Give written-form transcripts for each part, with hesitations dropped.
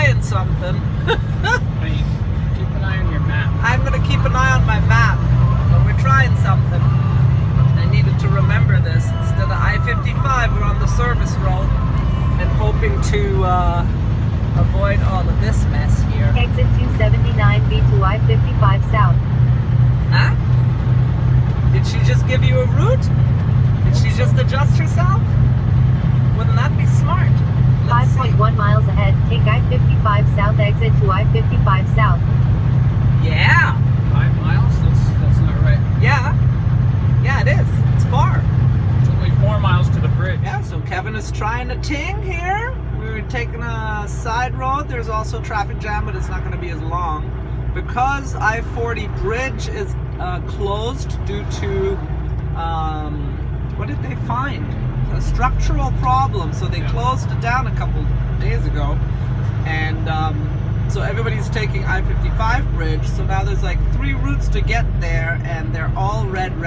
trying something. Keep an eye on your map. I'm going to keep an eye on my map, but we're trying something. I needed to remember this. Instead of I-55, we're on the service road and hoping to avoid all of this mess here. Exit 279B to I-55 South. Huh? Did she just give you a route? Did she just adjust herself? Wouldn't that be smart? Let's see. 5.1 miles ahead, take I-55 South, exit to I-55 South. Yeah. 5 miles? That's not right. Yeah. Yeah, it is. It's far. It's only 4 miles to the bridge. Yeah, so Kevin is trying a ting here. We're taking a side road. There's also traffic jam, but it's not going to be as long. Because I-40 bridge is closed due to, what did they find? A structural problem. So they closed it down a couple days ago. And so everybody's taking I-55 bridge. So now there's like 3 routes to get there, and they're all red,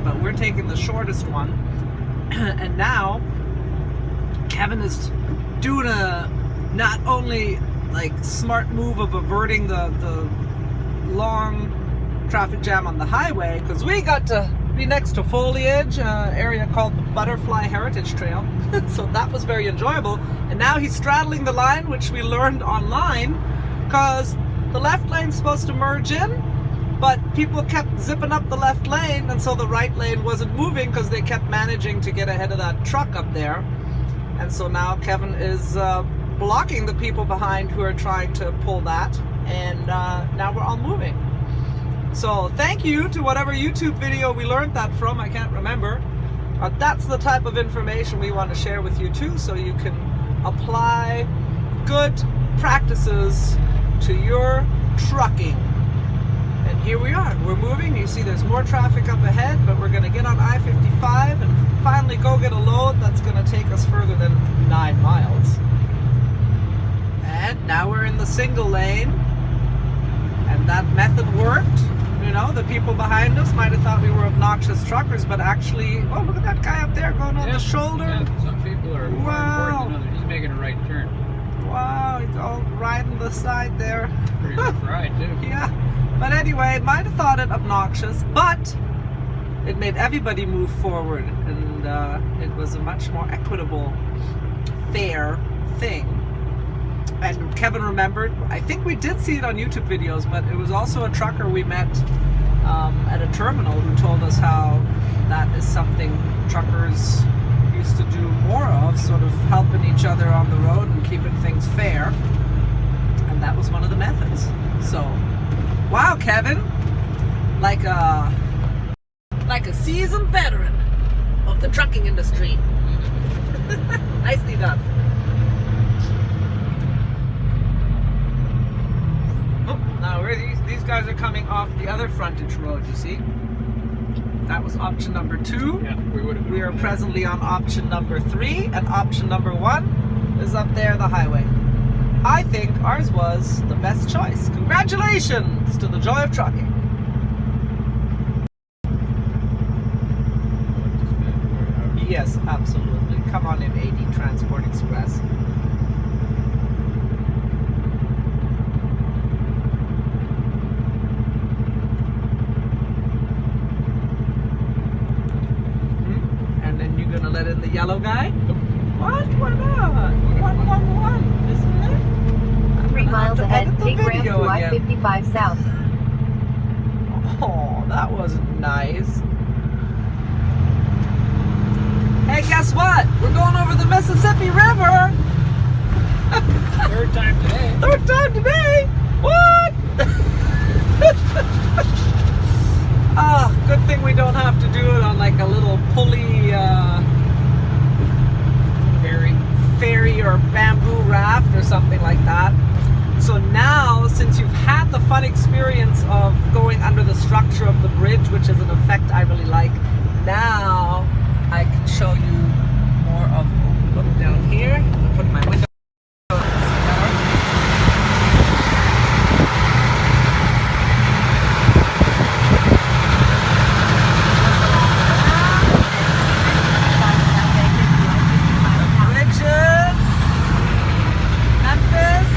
but we're taking the shortest one. And now Kevin is doing a not only like smart move of averting the long traffic jam on the highway, because we got to be next to foliage, area called the Butterfly Heritage Trail. So that was very enjoyable. And now he's straddling the line, which we learned online, because the left lane's supposed to merge in, but people kept zipping up the left lane, and so the right lane wasn't moving because they kept managing to get ahead of that truck up there. And so now Kevin is blocking the people behind who are trying to pull that, and now we're all moving. So thank you to whatever YouTube video we learned that from, I can't remember. That's the type of information we want to share with you too, so you can apply good practices to your trucking. And here we are, we're moving. You see there's more traffic up ahead, but we're going to get on I-55 and finally go get a load that's going to take us further than 9 miles. And now we're in the single lane, and that method worked. You know, the people behind us might have thought we were obnoxious truckers, but actually, oh, look at that guy up there going on the shoulder. Yeah, some people are more important than others. He's making a right turn. Wow, he's all riding the side there. Pretty rough ride, too. Yeah. But anyway, might have thought it obnoxious, but it made everybody move forward, and it was a much more equitable, fair thing. And Kevin remembered, I think we did see it on YouTube videos, but it was also a trucker we met at a terminal who told us how that is something truckers used to do more of, sort of helping each other on the road and keeping things fair. And that was one of the methods. So, wow, Kevin, like a seasoned veteran of the trucking industry. Nicely done. Now these guys are coming off the other frontage road, you see? That was option number 2. Yeah, we are presently on option number 3, and option number 1 is up there, the highway. I think ours was the best choice. Congratulations to the joy of trucking. Yes, absolutely. Come on in, AD Transport Express. Let in the yellow guy? What? Why not? 111, isn't it? 3 miles ahead, take ramp to I-55 South. Oh, that wasn't nice. Hey, guess what? We're going over the Mississippi River. 3rd time today. 3rd time today? What? Oh, good thing we don't have to do it on like a little pulley ferry or bamboo raft or something like that. So now, since you've had the fun experience of going under the structure of the bridge, which is an effect I really like, now I can show you more of, look down here, I'll put my window. Memphis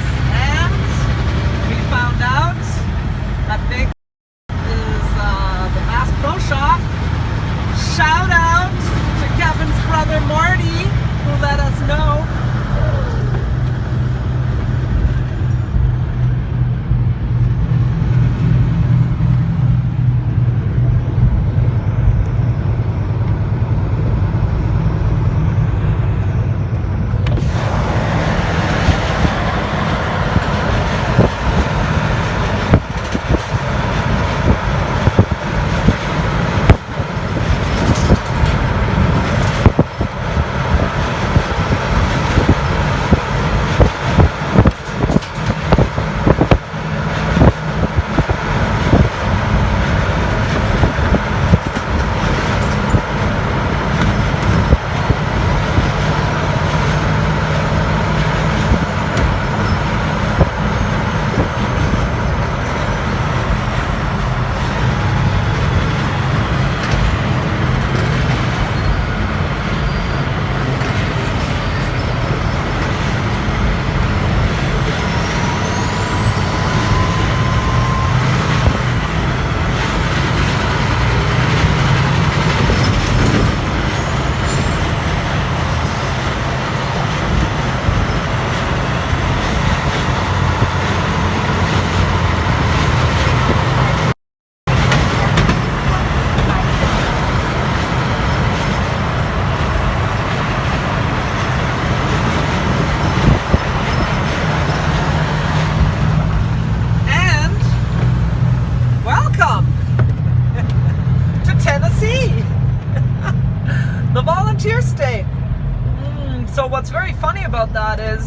funny about that is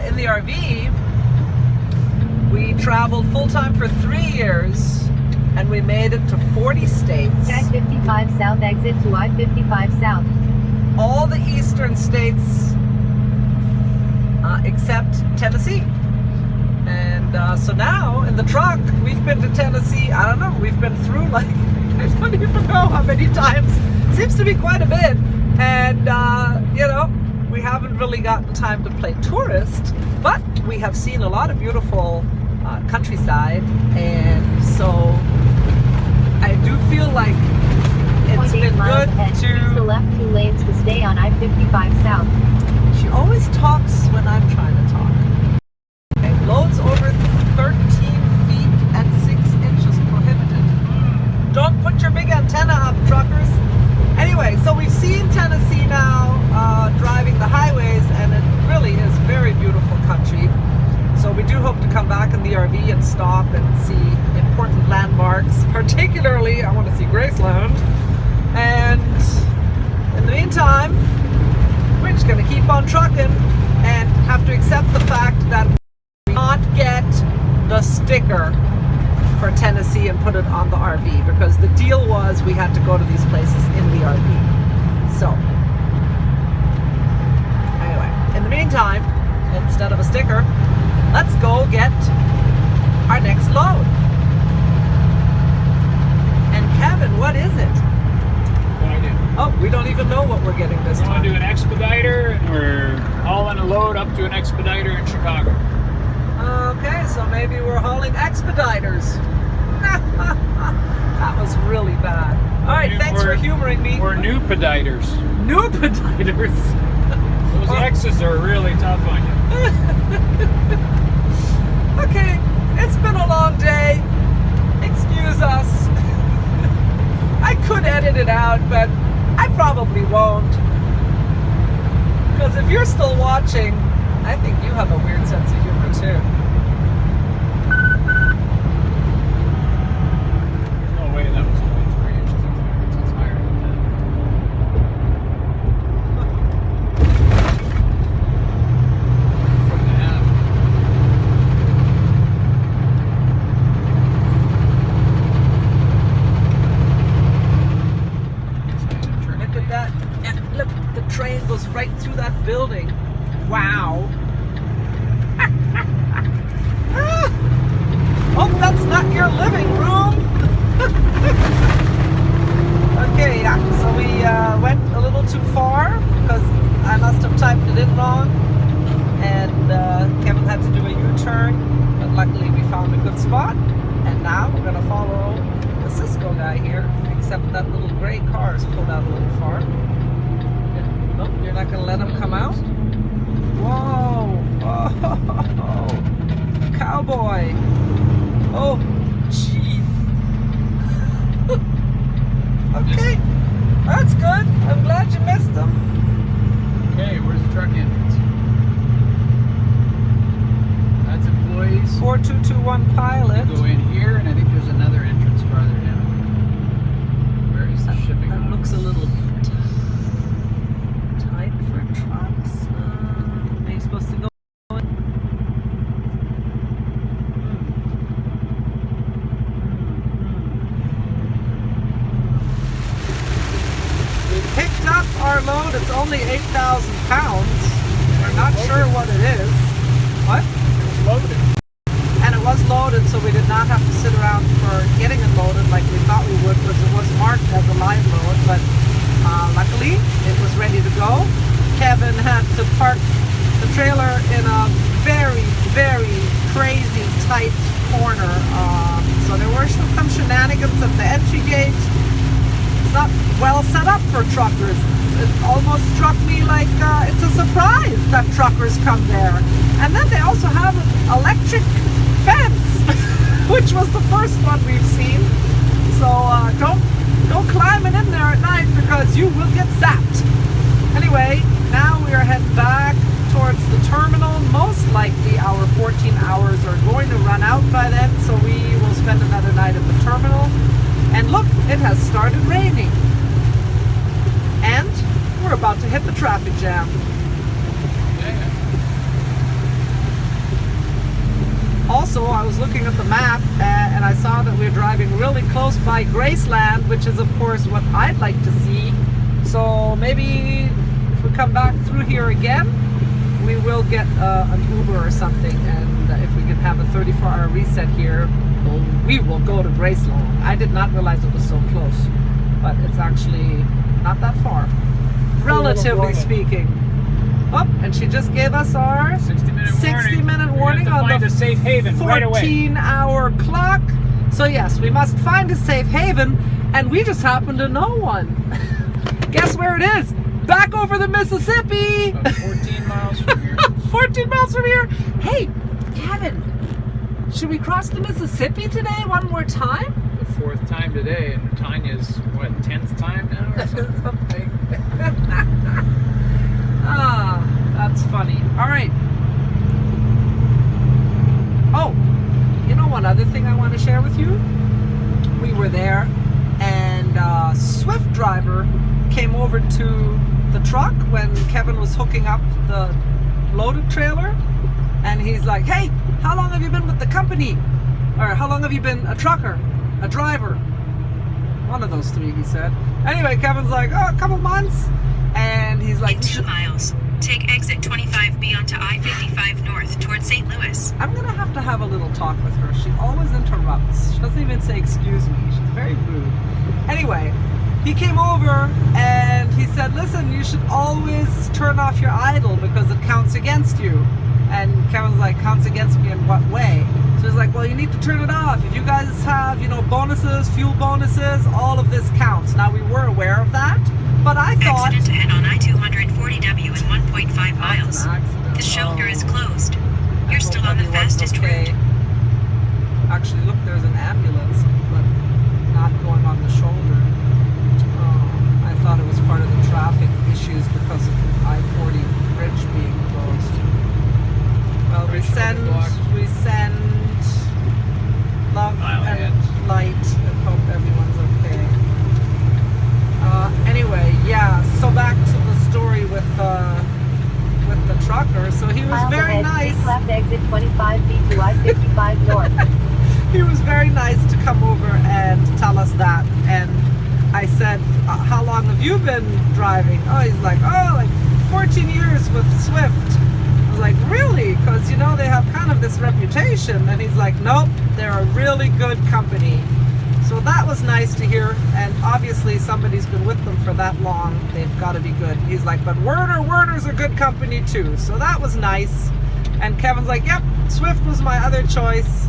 in the RV, we traveled full-time for 3 years and we made it to 40 states. SHAG 55 South exit to I-55 South. All the eastern states except Tennessee. And so now in the truck, we've been to Tennessee, I don't know, we've been through like, I don't even know how many times. Seems to be quite a bit. And, you know, we haven't really gotten time to play tourist, but we have seen a lot of beautiful countryside. And so I do feel like it's 0.8 been miles good ahead. Use the to... left 2 lanes to stay on I-55 South. She always talks when I'm trying to talk. Okay, loads over 13 feet and 6 inches prohibited. Don't put your big antenna up, truckers. Anyway, so we've seen Tennessee now, driving the highways, and it really is very beautiful country. So we do hope to come back in the RV and stop and see important landmarks. Particularly, I want to see Graceland. And in the meantime, we're just going to keep on trucking and have to accept the fact that we did not get the sticker for Tennessee and put it on the RV, because the deal was we had to go to these places in the RV. So anyway, in the meantime, instead of a sticker, let's go get our next load. And Kevin, what is it? No idea. Oh, we don't even know what we're getting this We're going time. to do an expediter, and we're hauling a load up to an expediter in Chicago. Okay, so maybe we're hauling expediters. That was really bad. All right, thanks for humoring me. We're new pediters. New pediters. Those X's are really tough on you. Okay, it's been a long day. Excuse us. I could edit it out, but I probably won't. Because if you're still watching, I think you have a weird sense of humor too. No way, that was only 3 inches up there. It's higher than that. Foot and a half. Look at that. And look, the train goes right through that building. Wow. Oh, that's not your living room. Okay, yeah, so we went a little too far because I must have typed it in wrong, and Kevin had to do a U-turn, but luckily we found a good spot, and now we're going to follow the Cisco guy here, except that little gray car is pulled out a little far. Oh, you're not going to let him come out? Whoa! Oh, cowboy! Oh, jeez. Okay, that's good. I'm glad you missed them. Okay, where's the truck entrance? That's employees. 4221 Pilot. Go in here, and I think there's another entrance farther down. Where is the shipping That office? looks a little tight for trucks. Are you supposed to go in? We picked up our load. It's only 8,000 pounds. We're not sure what it is. What? It was loaded. And it was loaded, so we did not have to sit around for getting it loaded like we thought we would, because it was marked as a live load. But luckily, it was ready to go. Kevin had to park the trailer in a very, very crazy tight corner. So there were some shenanigans at the entry gate. It's not well set up for truckers. It almost struck me like it's a surprise that truckers come there. And then they also have an electric fence, which was the first one we've seen. So don't climb it in there at night, because you will get zapped. Anyway, now we are heading back towards the terminal. Most likely our 14 hours are going to run out by then, so we will spend another night at the terminal. And look, it has started raining. And we're about to hit the traffic jam. Yeah. looking at the map and I saw that we're driving really close by Graceland, which is of course what I'd like to see. So maybe if we come back through here again, we will get an Uber or something, and if we can have a 34-hour reset here, we will go to Graceland. I did not realize it was so close, but it's actually not that far, relatively speaking. Oh, and she just gave us our 60-minute warning on the a safe haven right away. 14-hour clock. So yes, we must find a safe haven, and we just happen to know one. Guess where it is? Back over the Mississippi. About 14 miles from here. 14 miles from here. Hey, Kevin, should we cross the Mississippi today one more time? The 4th time today, and Tanya's, what, 10th time now or something? Something. Ah, that's funny. All right. Oh, you know one other thing I want to share with you? We were there, and Swift driver came over to the truck when Kevin was hooking up the loaded trailer, and he's like, hey, how long have you been with the company? Or how long have you been a trucker, a driver? One of those three, he said. Anyway, Kevin's like, oh, a couple months. And he's like, in 2 miles, take exit 25B onto I-55 north towards St. Louis. I'm gonna have a little talk with her. She always interrupts. She doesn't even say excuse me. She's very rude. Anyway, he came over and he said, listen, you should always turn off your idle because it counts against you. And Kevin's like, counts against me in what way? So he's like, well, you need to turn it off. If you guys have, you know, bonuses, fuel bonuses, all of this counts. Now, we were aware of that, but I thought... Accident ahead on I-240W in 1.5 miles. The shoulder is closed. You're still on the fastest route. Actually, look, there's an ambulance, but not going on the shoulder. I thought it was part of the traffic issues because of the I-40 bridge being closed. Well, we send love and light and hope everyone's okay. Anyway, yeah, so back to the story with the trucker. So he was very nice. Take left exit 25B to I-55 north. He was very nice to come over and tell us that. And I said, how long have you been driving? Oh, he's like, oh, like 14 years with Swift. I was like, really? Because, you know, they have kind of this reputation. And he's like, nope, they're a really good company. So that was nice to hear. And obviously somebody's been with them for that long. They've got to be good. He's like, but Werner's a good company too. So that was nice. And Kevin's like, yep, Swift was my other choice.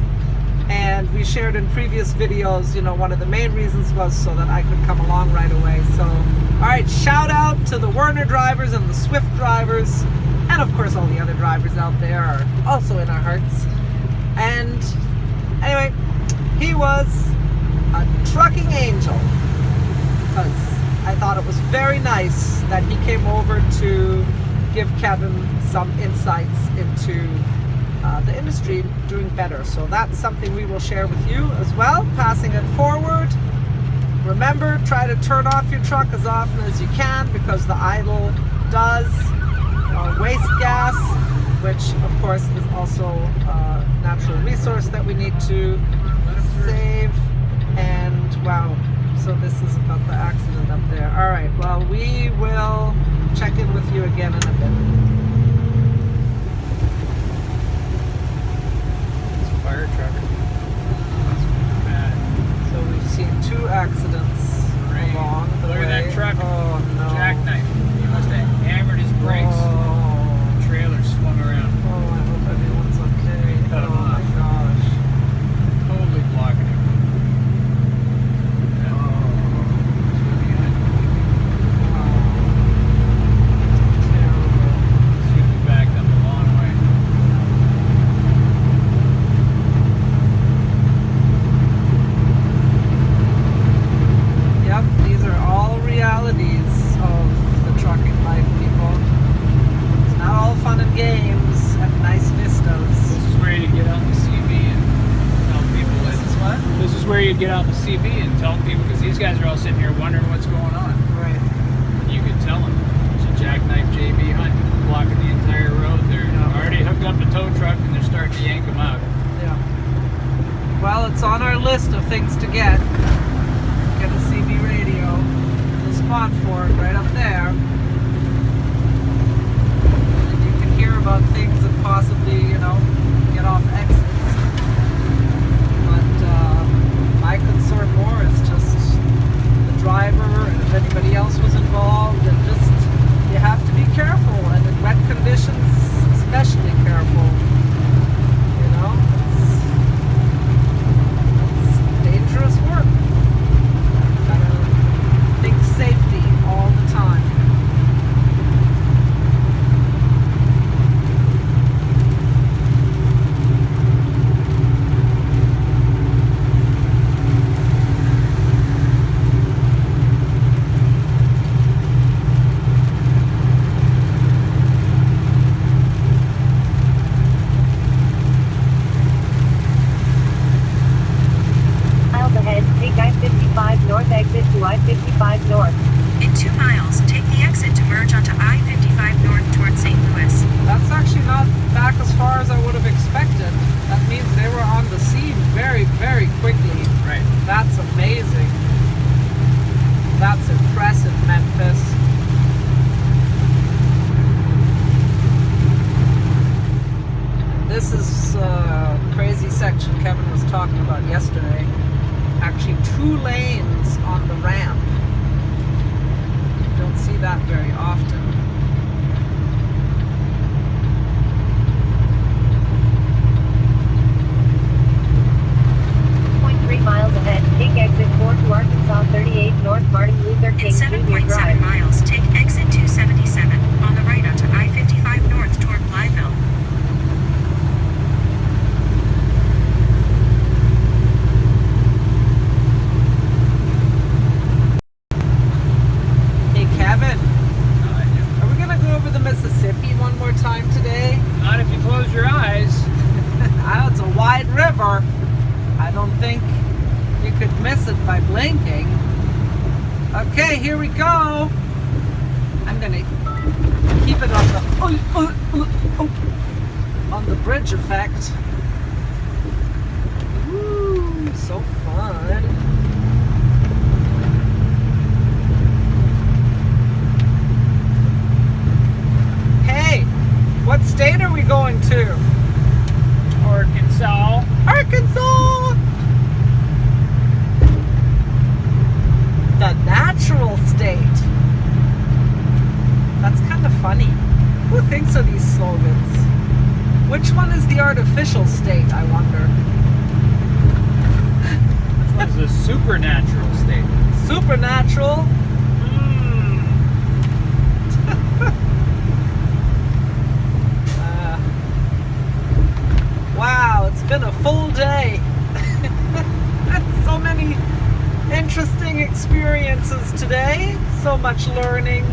And we shared in previous videos, you know, one of the main reasons was so that I could come along right away. So, all right, shout out to the Werner drivers and the Swift drivers. And of course, all the other drivers out there are also in our hearts. And anyway, he was a trucking angel. Because I thought it was very nice that he came over to give Kevin some insights into the industry doing better. So that's something we will share with you as well, passing it forward. Remember, try to turn off your truck as often as you can because the idle does waste gas, which of course is also a natural resource that we need to save. And wow, so this is about the accident up there. All right, well, we will check in with you again in a bit. Fire truck. That's bad. So we've seen 2 accidents along the Look way. at that truck. Oh no. Jackknife. He must have hammered his brakes. Oh, The trailer swung around. oh, I hope everyone's okay. Cut 'em Oh my off. gosh. Totally blocking him. Super backed up a long way. Yep, these are all realities of the trucking life, people. It's not all fun and games and nice vistas. This is where you get on the CB and tell people This is what? This is where you get on the CB and tell people, because these guys are all sitting here wondering what's going on. Right. And you can tell them. There's a jackknife JB Hunt blocking the entire road. They're already hooked up the tow truck and they're starting to yank them out. Yeah. things to get. Get a CB radio. The spot for it right up there. And you can hear about things and possibly, you know, get off exits. But my concern more is just the driver and if anybody else was involved, and just you have to be careful, and in wet conditions especially careful. You know, it's dangerous work. Gotta think safety all the time. North exit to I-55 North. In 2 miles, take the exit to merge onto I-55 North toward St. Louis. That's actually not back as far as I would have expected. That means they were on the scene very, very quickly. Right. That's amazing. That's impressive, Memphis. This is a crazy section Kevin was talking about yesterday. Actually 2 lanes on the ramp. You don't see that very often. 0.3 miles ahead, take exit 4 to Arkansas 38 North Martin Luther In King Jr. 7.7 Drive. miles, take exit 277 on the right onto I-55 North toward Blytheville. Hey Kevin, are we gonna go over the Mississippi one more time today? Not if you close your eyes. It's a wide river. I don't think you could miss it by blinking. Okay, here we go. I'm gonna keep it on the on the bridge effect. Woo, so fun. Hey, what state are we going to? Arkansas. Arkansas! The natural state. That's kind of funny. Who thinks of these slogans? Which one is the artificial state, I wonder? This one's the supernatural state. Supernatural? Wow, it's been a full day. So many interesting experiences today. So much learning.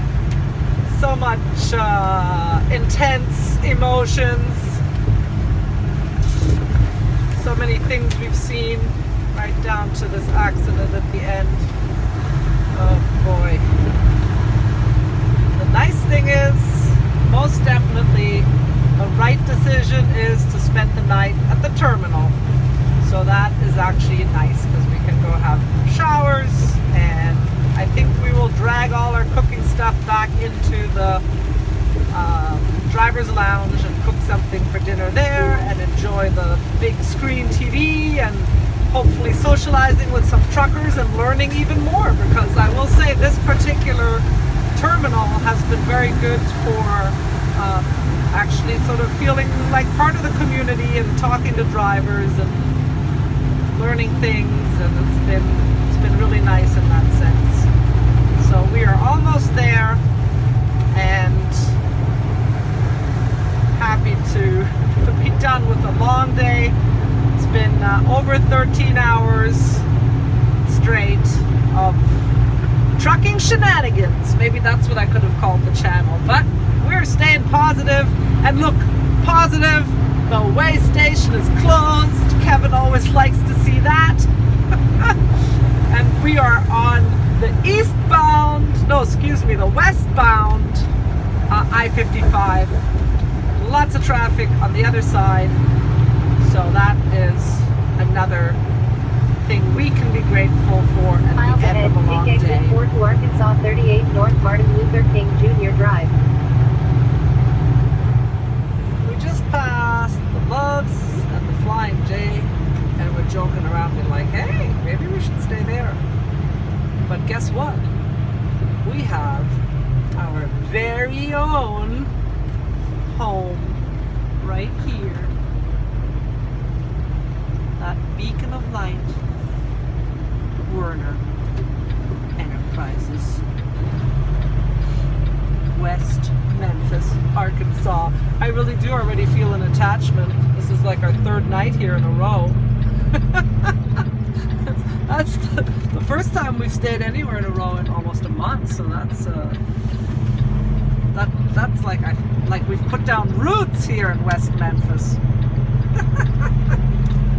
So much intense emotions. So many things we've seen, right down to this accident at the end. Oh boy. The nice thing is, most definitely, the right decision is to spend the night at the terminal. So that is actually nice because we can go have showers, and I think we will drag all our cooking stuff back into the driver's lounge and cook something for dinner there and enjoy the big screen TV and hopefully socializing with some truckers and learning even more, because I will say this particular terminal has been very good for actually sort of feeling like part of the community and talking to drivers and learning things, and it's been really nice in that sense. So we are almost there and happy to be done with a long day. It's been over 13 hours straight of trucking shenanigans. Maybe that's what I could have called the channel, but we're staying positive. And look, positive, the way station is closed. Kevin always likes to see that. And we are on the the westbound I-55. Lots of traffic on the other side. So that is another everything we can be grateful for at Miles the end ahead, of a long take exit day. 4 to Arkansas 38 North Martin Luther King Jr. Drive. We just passed the Loves and the Flying J, and we're joking around being like, hey, maybe we should stay there. But guess what? We have our very own home right here. That beacon of light, Werner Enterprises, West Memphis, Arkansas. I really do already feel an attachment. This is like our third night here in a row. That's the first time we've stayed anywhere in a row in almost a month. So that's like we've put down roots here in West Memphis.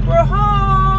We're home.